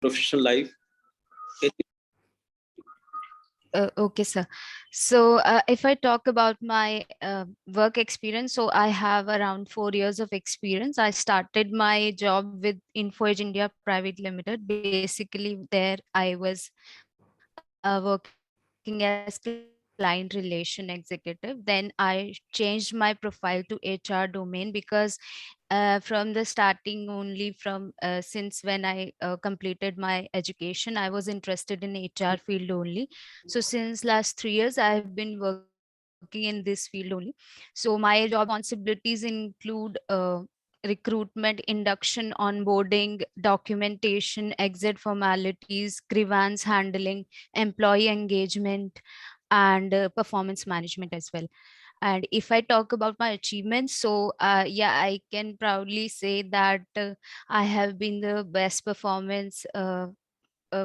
professional life? Okay, sir. So if I talk about my work experience, so I have around 4 years of experience. I started my job with InfoEdge India Private Limited. Basically, there I was working as client relation executive. Then I changed my profile to HR domain because from the starting only since when I completed my education, I was interested in HR field only. So since last 3 years, I have been working in this field only. So my job responsibilities include recruitment, induction, onboarding, documentation, exit formalities, grievance handling, employee engagement, and performance management as well. And if I talk about my achievements, so yeah, I can proudly say that I have been the best performance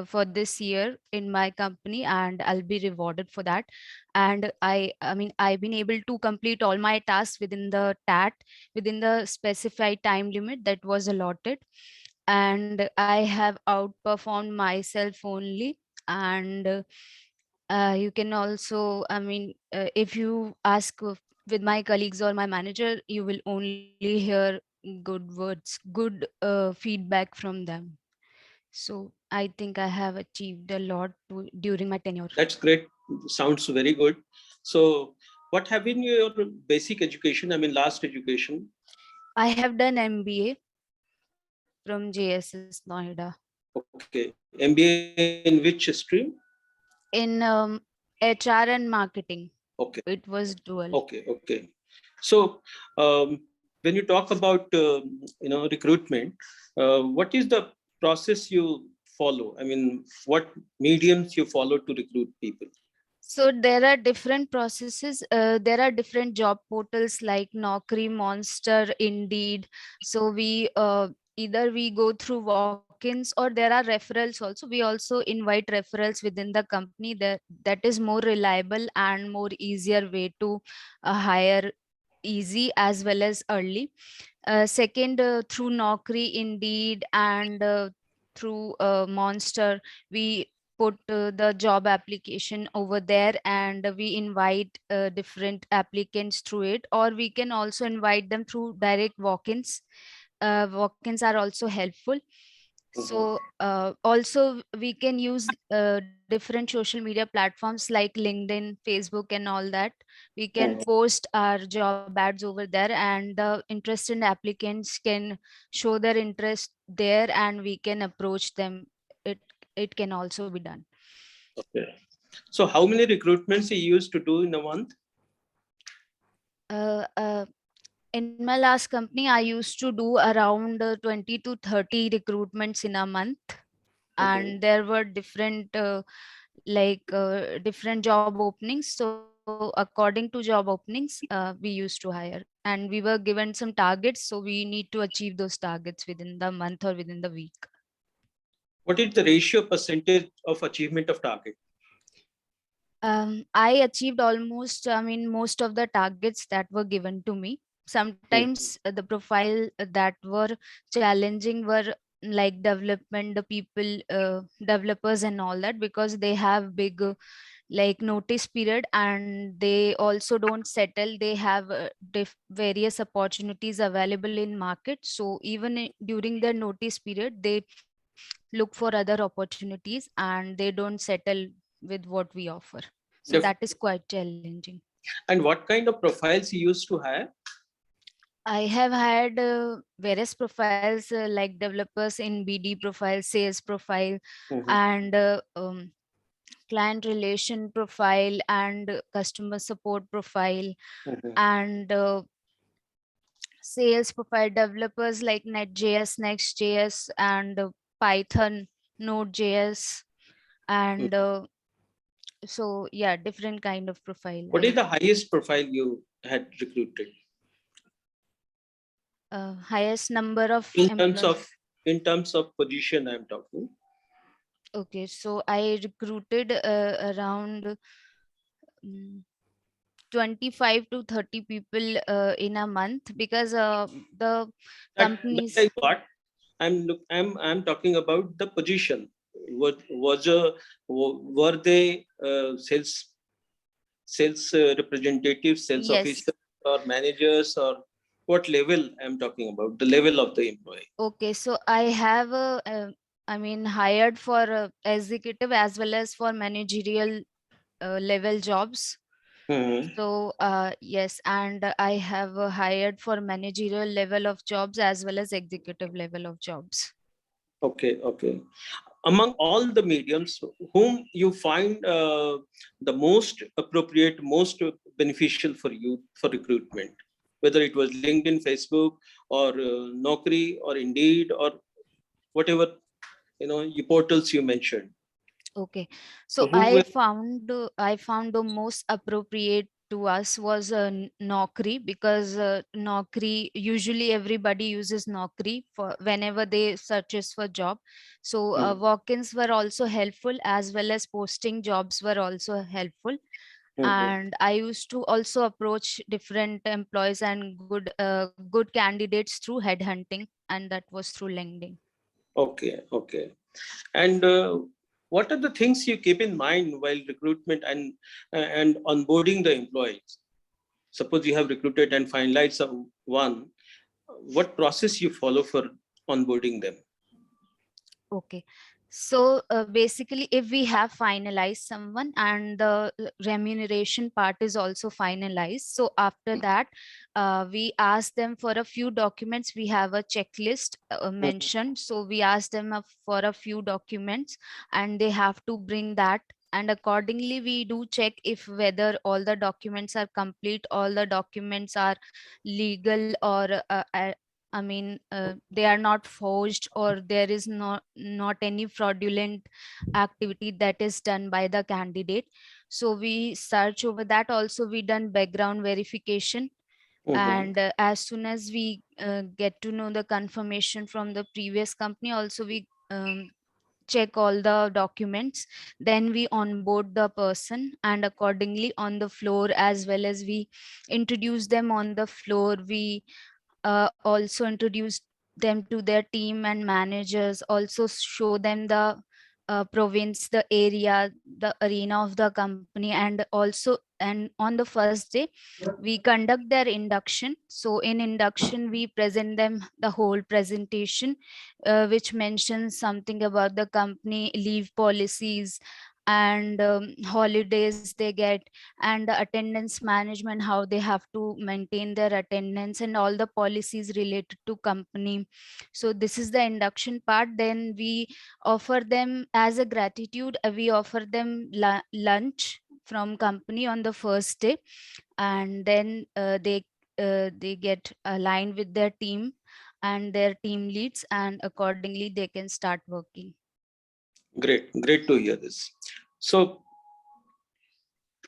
for this year in my company, and I'll be rewarded for that. And I mean, I've been able to complete all my tasks within the tat, within the specified time limit that was allotted, and I have outperformed myself only. And you can also, I mean, if you ask with my colleagues or my manager, you will only hear good words, good feedback from them. So I think I have achieved a lot during my tenure. That's great. Sounds very good. So, what have been your basic education? I mean, last education. I have done MBA from JSS Noida Okay, MBA in which stream? in HR and marketing. Okay, It was dual. okay. So, when you talk about recruitment, what is the process you follow? I mean, what mediums you follow to recruit people? So there are different processes. There are different job portals like Naukri, Monster, Indeed. So we either we go through walk-ins, or there are referrals also. We also invite referrals within the company. That is more reliable and more easier way to hire easy as well as early. Second, through Naukri, Indeed, and through Monster, we put the job application over there, and we invite different applicants through it, or we can also invite them through direct walk-ins. Walk-ins are also helpful. So also we can use different social media platforms like LinkedIn, Facebook, and all that. We can post our job ads over there, and the interested applicants can show their interest there, and we can approach them. it it can also be done. Okay. So, how many recruitments you used to do in a month? uh, uh, in my last company, I used to do around 20 to 30 recruitments in a month, and there were different different job openings. So according to job openings, we used to hire, and we were given some targets, so we need to achieve those targets within the month or within the week. What is the ratio percentage of achievement of target? I achieved almost, I mean, most of the targets that were given to me. Sometimes the profile that were challenging were like development, the people, developers, and all that, because they have big like notice period, and they also don't settle. They have various opportunities available in market. So even during their notice period, they look for other opportunities, and they don't settle with what we offer. So that is quite challenging. And what kind of profiles you used to hire? I have had various profiles like developers in BD profile, sales profile, and client relation profile, and customer support profile, and sales profile developers like NetJS, Next.js, and Python, Node.js, and so yeah, different kind of profile What I is have. the highest profile you had recruited Highest number of in terms employees. of position? I'm talking. Okay, so I recruited around mm, 25 to 30 people in a month, because the That companies. I got. I'm talking about the position. Were they sales representatives, sales Yes. officers, or managers, or what level I'm talking about? The level of the employee. Okay, so I have I mean, hired for executive as well as for managerial level jobs. Mhm. So yes, and I have hired for managerial level of jobs as well as executive level of jobs. Okay, okay. Among all the mediums, whom you find the most appropriate, most beneficial for you for recruitment, whether it was LinkedIn, Facebook, or Naukri, or Indeed, or whatever you portals you mentioned. Okay, So so who were? I found the most appropriate to us was Naukri, because Naukri, usually everybody uses Naukri for whenever they searches for job. So Hmm, walk-ins were also helpful, as well as posting jobs were also helpful. hmm, hmm. And I used to also approach different employees and good candidates through headhunting, and that was through LinkedIn. Okay, okay. And what are the things you keep in mind while recruitment and onboarding the employees? Suppose you have recruited and finalized one, what process you follow for onboarding them? Okay. So basically, if we have finalized someone and the remuneration part is also finalized, so after that, we ask them for a few documents. We have a checklist Mhm, mentioned. So we ask them for a few documents, and they have to bring that. And accordingly, we do check if whether all the documents are complete, all the documents are legal, or I mean, they are not forged, or there is not any fraudulent activity that is done by the candidate. So we search over that. Also, we done background verification, mhm. and as soon as we get to know the confirmation from the previous company, also we check all the documents. Then we onboard the person, and accordingly on the floor, as well as we introduce them on the floor. We also introduce them to their team and managers, also show them the province, the area, the arena of the company. And on the first day, we conduct their induction. So in induction, we present them the whole presentation, which mentions something about the company leave policies, and holidays they get, and the attendance management, how they have to maintain their attendance, and all the policies related to company. So this is the induction part. Then we offer them, as a gratitude, we offer them lunch from company on the first day. And then they get aligned with their team and their team leads, and accordingly they can start working. Great, great to hear this. So,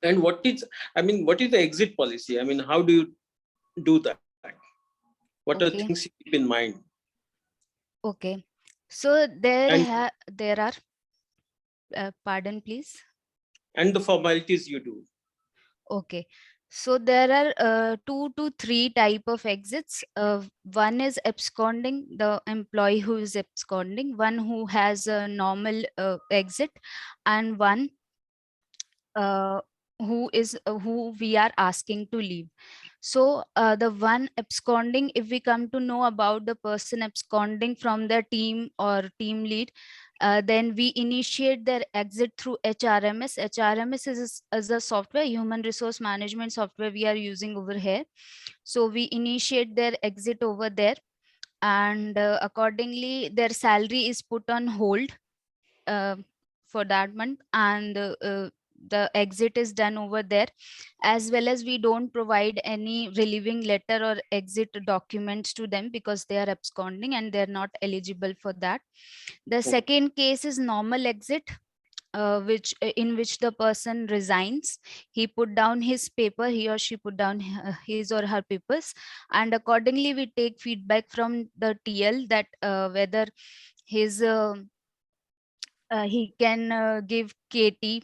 and what is the exit policy? I mean, how do you do that? What are things you Okay. keep in mind? Okay, so And there are pardon please. the formalities you do. Okay, so there are 2 to 3 type of exits. One is absconding, the employee who is absconding, one who has a normal exit, and one uh, who we are asking to leave. So the one absconding, if we come to know about the person absconding from the team or team lead, then we initiate their exit through HRMS. HRMS is a software, human resource management software we are using over here. So we initiate their exit over there, and accordingly their salary is put on hold uh, for that month, and the exit is done over there. As well as we don't provide any relieving letter or exit documents to them, because they are absconding and they're not eligible for that. The second case is normal exit, which in which the person resigns. He put down his paper, he or she put down his or her papers, and accordingly we take feedback from the TL that whether his he can give KT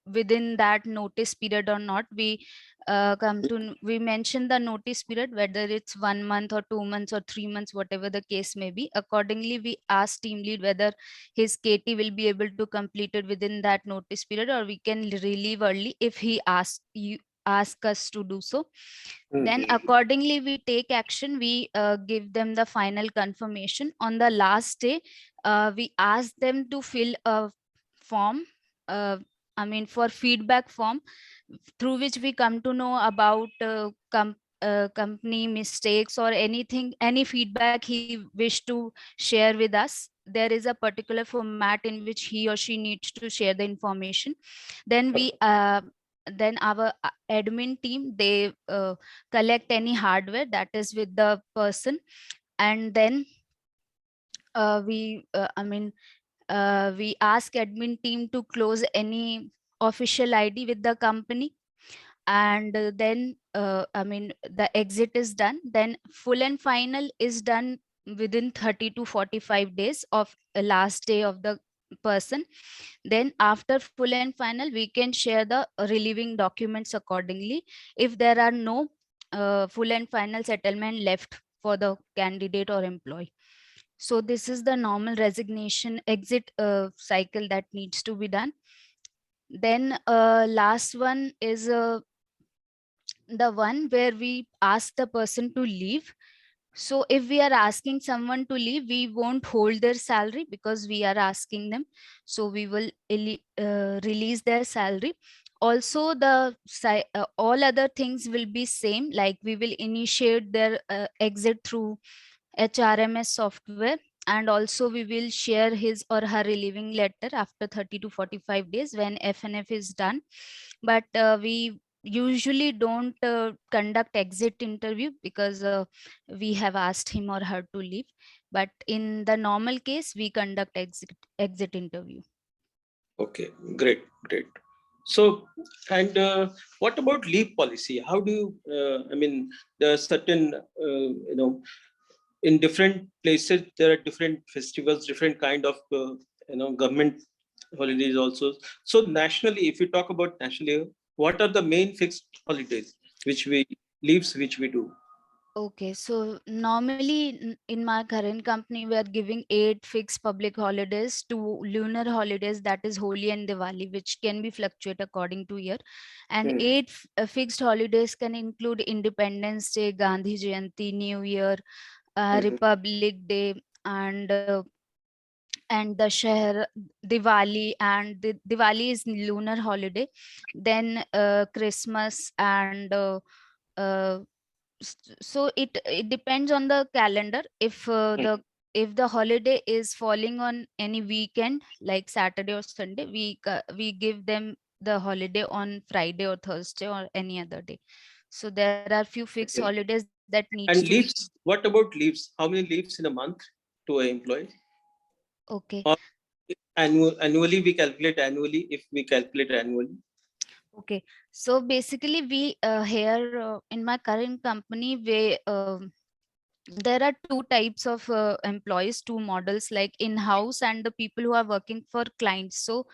within that notice period or not. We we mention the notice period, whether it's 1 month or 2 months or 3 months, whatever the case may be. Accordingly, we ask team lead whether his KT will be able to complete it within that notice period, or we can relieve early if he ask us to do so. Then accordingly we take action. We give them the final confirmation. On the last day, we ask them to fill a form, uh, I mean for feedback form, through which we come to know about company mistakes or anything, any feedback he wish to share with us. There is a particular format in which he or she needs to share the information. Then then our admin team, they collect any hardware that is with the person, and then we ask admin team to close any official ID with the company. And then the exit is done. Then full and final is done within 30 to 45 days of the last day of the person. Then after full and final, we can share the relieving documents accordingly if there are no full and final settlement left for the candidate or employee. So this is the normal resignation exit cycle that needs to be done. Then last one is the one where we ask the person to leave. So if we are asking someone to leave, we won't hold their salary because we are asking them. So we will release their salary. Also, all other things will be same, like we will initiate their exit through HRMS software, and also we will share his or her relieving letter after 30 to 45 days when FNF is done. But we usually don't conduct exit interview because we have asked him or her to leave. But in the normal case, we conduct exit interview. Okay, great, great. So, and what about leave policy? How do you, there are certain, in different places, there are different festivals, different kind of, government holidays also. So nationally, if you talk about nationally, what are the main fixed holidays, leaves which we do? Okay, so normally in my current company, we are giving 8 fixed public holidays, 2 lunar holidays, that is Holi and Diwali, which can be fluctuate according to year. And 8 fixed holidays can include Independence Day, Gandhi Jayanti, New Year, Republic Day, and the Shahar, Diwali, and the Diwali is lunar holiday. Then Christmas and uh, so it depends on the calendar. If the holiday is falling on any weekend like Saturday or Sunday, we give them the holiday on Friday or Thursday or any other day. So there are few fixed holidays that needs to And be. leaves, what about leaves? How many leaves in a month to an employee? Okay. Or annually, we calculate annually if we calculate annually. Okay, so basically we here in my current company, there are 2 types of employees, 2 models, like in-house and the people who are working for clients. So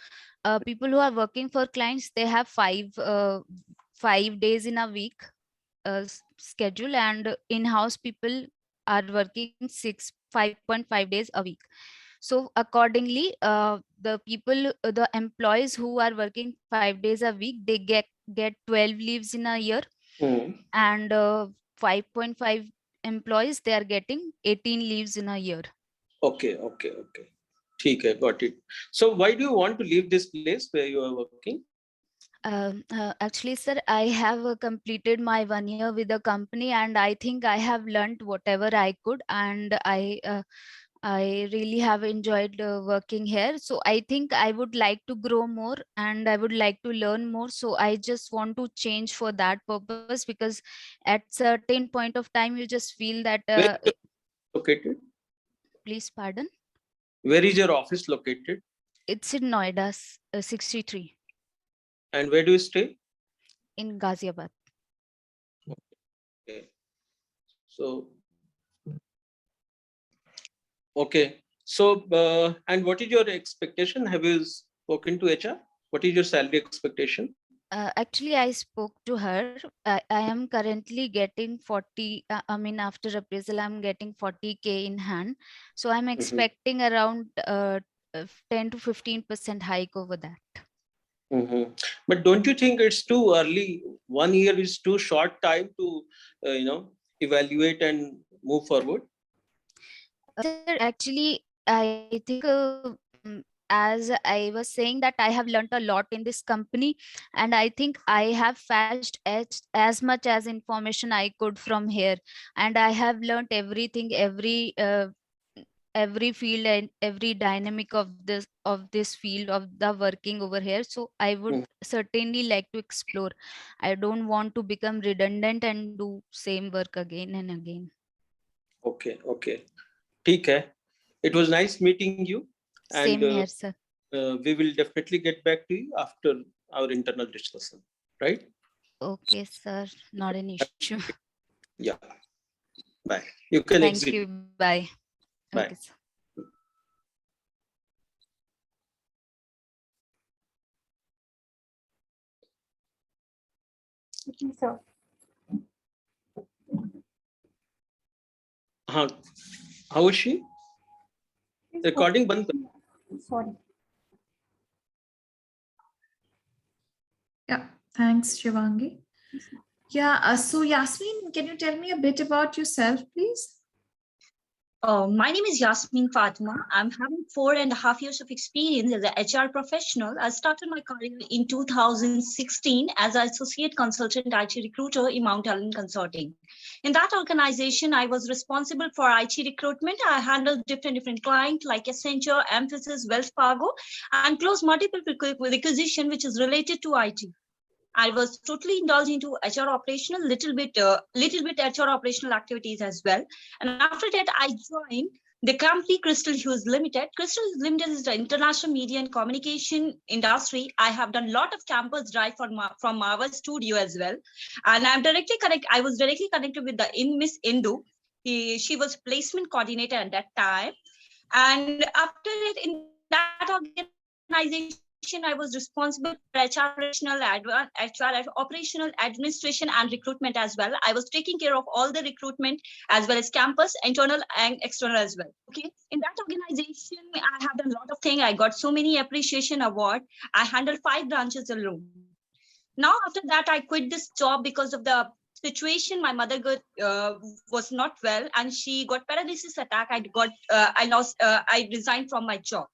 people who are working for clients, they have 5 days in a week schedule, and in-house people are working 5.5 days a week. So accordingly, the employees who are working 5 days a week, they get 12 leaves in a year. And 5.5 employees, they are getting 18 leaves in a year. Okay, okay, okay. Okay, got it. So why do you want to leave this place where you are working? Actually, sir, I have completed my 1 year with the company, and I think I have learned whatever I could, and I really have enjoyed working here. So I think I would like to grow more and I would like to learn more. So I just want to change for that purpose, because at certain point of time you just feel that Where is your located? please pardon. Where is your office located? It's in Noida, 63 And where do you stay? in Ghaziabad. Okay. So, okay. So, and what is your expectation? Have you spoken to HR? What is your salary expectation? Actually, I spoke to her. I am currently getting 40. I mean, after appraisal, I'm getting 40K in hand. So I'm Mhm, expecting around 10 to 15% hike over that. mhm. But don't you think it's too early? 1 year is too short time to, evaluate and move forward. Sir, actually, I think as I was saying that I have learned a lot in this company, and I think I have fetched as much as information I could from here, and I have learned everything, every field and every dynamic of this field of the working over here. So I would Mhm. certainly like to explore. I don't want to become redundant and do same work again and again. Okay, okay. ठीक है. It was nice meeting you, and Same here, sir. we will definitely get back to you after our internal discussion. Right? Okay, sir. Not an issue. Yeah. Bye. You can Thank exit. you. Bye. Okay, Bye. sir. Okay, sir. हाँ. How is she? Recording बंद कर. Sorry. Yeah, thanks, Shivangi. Yeah, so Yasmin, can you tell me a bit about yourself, please? My name is Yasmin Fatma. I'm having 4.5 years of experience as an HR professional. I started my career in 2016 as an associate consultant IT recruiter in Mount Allen Consulting. In that organization, I was responsible for IT recruitment. I handled different clients like Accenture, Mphasis, Wells Fargo, and closed multiple requisition which is related to IT. I was totally indulged into HR operational, little bit HR operational activities as well. And after that, I joined the company Crystal Hughes Limited. Crystal Hughes Limited is the international media and communication industry. I have done a lot of campus drive from our studio as well, and I was directly connected with the Miss Indu. She was placement coordinator at that time, and after it in that organization, I was responsible for HR operational administration and recruitment as well. I was taking care of all the recruitment as well as campus, internal and external as well. Okay. In that organization, I have done a lot of things. I got so many appreciation award. I handled 5 branches alone. Now, after that, I quit this job because of the situation. My mother was not well, and she got paralysis attack. I resigned from my job.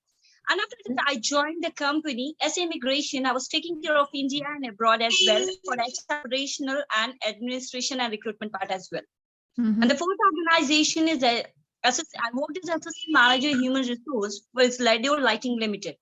And after that, I joined the company as Immigration. I was taking care of India and abroad as well for operational and administration and recruitment part as well. And the fourth organization is I worked as assistant manager human resource with Ledio Lighting Limited.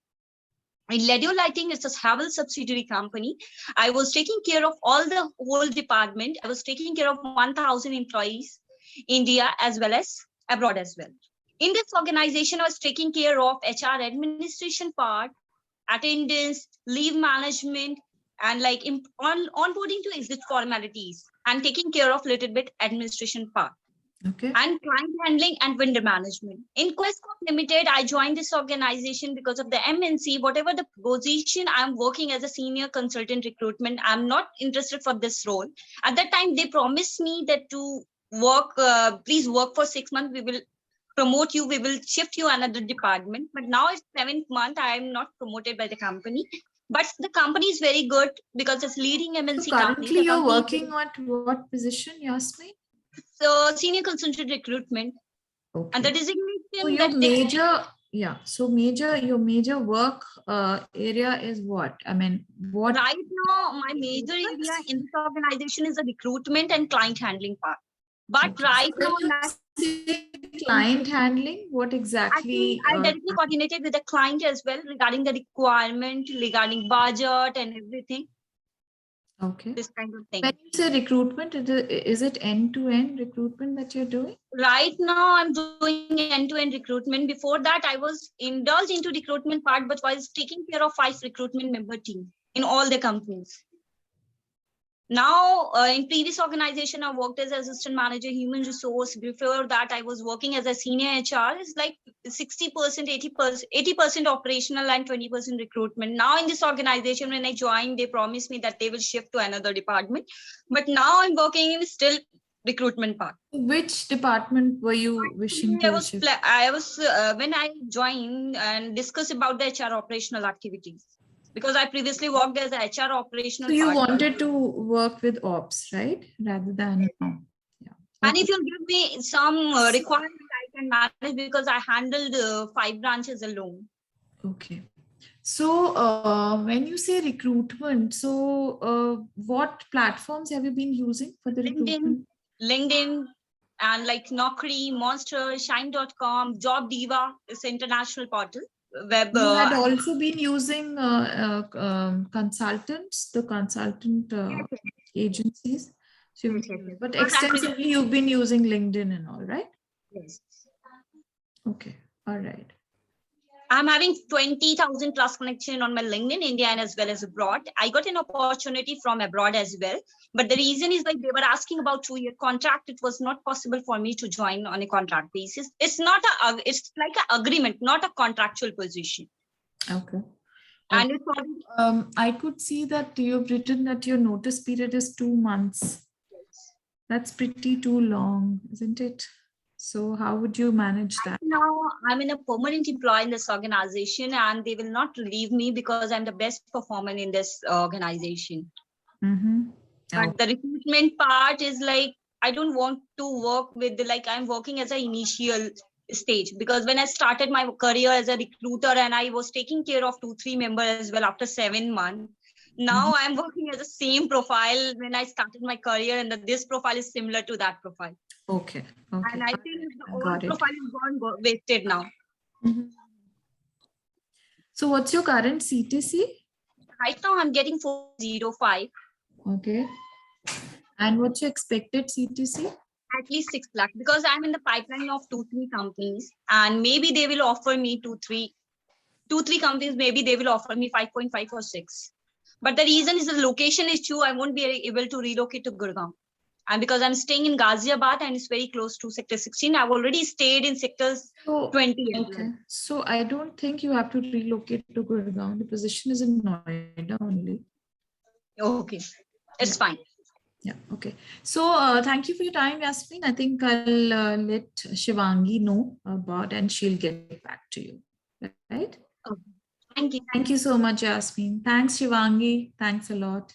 In Ledio Lighting, it's a Havel subsidiary company. I was taking care of all the whole department. I was taking care of 1,000 employees, India as well as abroad as well. In this organization, I was taking care of HR administration part, attendance, leave management, and like onboarding to exit formalities, and taking care of little bit administration part. Okay. And client handling and vendor management. In Questcorp Limited, I joined this organization because of the MNC. Whatever the position, I'm working as a senior consultant recruitment. I'm not interested for this role. At that time, they promised me that to work, please work for 6 months. We will promote you. We will shift you another department. But now it's 7th month. I am not promoted by the company. But the company is very good because it's leading MNC So company. currently you're working at what position, Yasmin? So senior consultant recruitment. Okay. And the designation So your major work area is what? I mean, what? Right now, my major area in this organization is the recruitment and client handling part. But Okay. right So now, when you say client handling, what exactly? I directly coordinated with the client as well regarding the requirement, regarding budget and everything. Okay. This kind of thing. When you say recruitment, is it end-to-end recruitment that you're doing? Right now, I'm doing end-to-end recruitment. Before that, I was indulged into recruitment part, but was taking care of 5 recruitment member team in all the companies. Now, in previous organization, I worked as assistant manager, human resource. Before that, I was working as a senior HR. It's like 60%, 80%, 80% operational and 20% recruitment. Now in this organization, when I joined, they promised me that they will shift to another department. But now I'm working in still recruitment part. Which department were you wishing to shift? I was when I joined and discussed about the HR operational activities, because I previously worked as a HR operational. So you part. wanted to work with ops, right? Rather than, yeah. And Okay. if you give me some requirement, I can manage, because I handled 5 branches alone. Okay. So when you say recruitment, so what platforms have you been using for the recruitment? LinkedIn, and like Naukri, Monster, Shine.com, Job Diva is international portal. Web. You had also been using consultants, the consultant agencies. So Yes, yes, yes. but But I'm extensively you've been using LinkedIn and all, right? Yes. Okay, all right. I'm having 20,000 plus connection on my LinkedIn, India and as well as abroad. I got an opportunity from abroad as well. But the reason is like they were asking about 2-year contract. It was not possible for me to join on a contract basis. It's not it's like an agreement, not a contractual position. Okay. And it's already, I could see that you've written that your notice period is 2 months. That's pretty too long, isn't it? So how would you manage that? now I'm in a permanent employee in this organization, and they will not relieve me because I'm the best performer in this organization. Mm-hmm. But the recruitment part is like, I don't want to work with like I'm working as an initial stage, because when I started my career as a recruiter and I was taking care of 2-3 members as well after 7 months. Now I'm working as the same profile when I started my career, and this profile is similar to that profile. Okay. Okay. And I think the old Got it. profile is gone wasted now. Mhm. So what's your current CTC? Right now I'm getting 405, Okay. And what's your expected CTC? at least 6 lakh, because I'm in the pipeline of 2-3 companies, and maybe they will offer me 2-3 companies, maybe they will offer me 5.5 or 6. But the reason is the location issue. I won't be able to relocate to Gurgaon. And because I'm staying in Ghaziabad and it's very close to sector 16, I've already stayed in sectors 20 as well. Okay. So I don't think you have to relocate to Gurgaon. The position is in Noida only. Okay, it's fine. Yeah. Okay. So thank you for your time, Yasmin. I think I'll let Shivangi know about, and she'll get back to you. Right? Thank you. Thank you so much, Yasmin. Thanks, Shivangi. Thanks a lot.